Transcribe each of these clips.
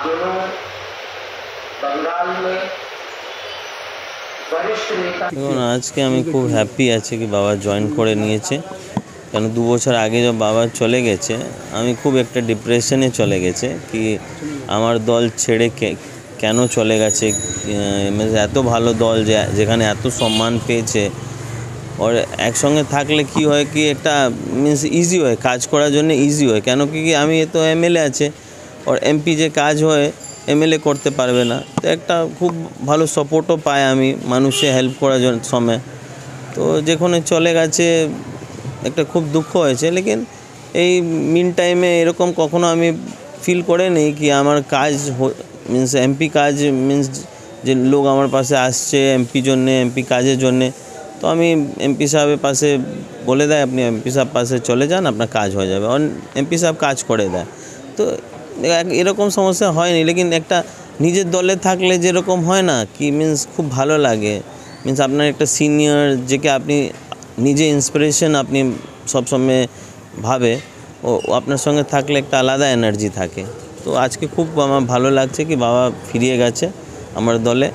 दिनों बंगाल में वरिष्ठ नेता। দেখুন আজকে আমি খুব হ্যাপি আছি কি বাবা জয়েন করে নিয়েছে, কারণ 2 বছর আগে যখন বাবা চলে গেছে আমি খুব একটা ডিপ্রেশনে চলে গেছে কি আমার দল ছেড়ে কেন চলে গেছে। এত ভালো দল যেখানে এত সম্মান পেয়েছে, আর একসঙ্গে থাকলে কি হয় কি একটা মিনস ইজি হয় কাজ করার জন্য, ইজি হয় কেন কি আমি তো এমএলএ আছে আর এমপি যে কাজ হয় এমএলএ করতে পারবে না, তো একটা খুব ভালো সাপোর্টও পাই আমি মানুষে হেল্প করার জন্য সময়। তো যেখানে চলে গেছে একটা খুব দুঃখ হয়েছে, লেকিন এই মিন টাইমে এরকম কখনো আমি ফিল করে নেই কি আমার কাজ মিনস এমপি কাজ মিনস যে লোক আমার পাশে আসছে এমপি জন্যে এমপি কাজের জন্যে, তো আমি এমপি সাহেবের পাশে বলে দেয় আপনি এমপি সাহেব পাশে চলে যান আপনার কাজ হয়ে যাবে, আর এমপি সাহেব কাজ করে দেয়। তো এরকম সমস্যা হয়নি, লেকিন একটা নিজের দলে থাকলে যেরকম হয় না কি মিনস খুব ভালো লাগে, মিনস আপনার একটা সিনিয়র যেকে আপনি নিজে ইন্সপিরেশন আপনি সবসময় ভাবে ও আপনার সঙ্গে থাকলে একটা আলাদা এনার্জি থাকে। তো আজকে খুব আমার ভালো লাগছে কি বাবা ফিরিয়ে গেছে আমার দলে,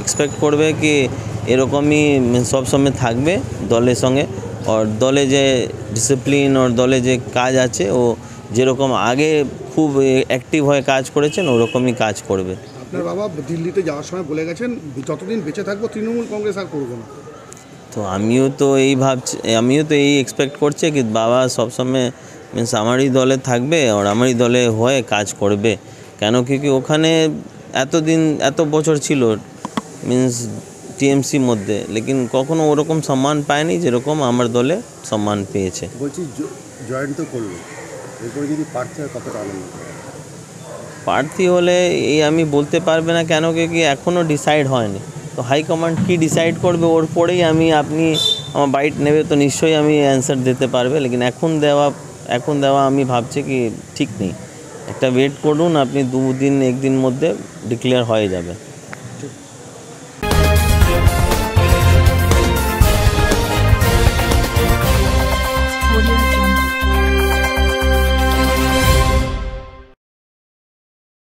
এক্সপেক্ট করবে কি এরকমই সবসময় থাকবে দলের সঙ্গে, আর দলে যে ডিসিপ্লিন আর দলে যে কাজ আছে ও যেরকম আগে খুব অ্যাক্টিভ হয়ে কাজ করেছেন ওরকমই কাজ করবে। আপনার বাবা দিল্লিতে যাওয়ার সময় বলে গেছেন যতদিন বেঁচে থাকবো তৃণমূল কংগ্রেস আর করবো না। তো আমিও তো এই এক্সপেক্ট করছি কি বাবা সবসময় মিনস আমারই দলে থাকবে আর আমারই দলে হয়ে কাজ করবে, কেন কি ওখানে এতদিন এত বছর ছিল মিনস টিএমসির মধ্যে, লেকিন কখনো ওরকম সম্মান পায়নি যেরকম আমার দলে সম্মান পেয়েছে। বলছি জয়েন তো করলো, এরপরে যদি প্রার্থী হয় কতটা আনন্দ? প্রার্থী হলে এই আমি বলতে পারবে না, কেন কি এখনও ডিসাইড হয়নি, তো হাইকমান্ড কী ডিসাইড করবে ওর পরেই আমি আমার বাইট নেবে তো নিশ্চয়ই আমি অ্যান্সার দিতে পারবে, লেকিন এখন দেওয়া আমি ভাবছি কি ঠিক নেই, একটা ওয়েট করুন আপনি 2 দিন 1 দিন মধ্যে ডিক্লেয়ার হয়ে যাবে।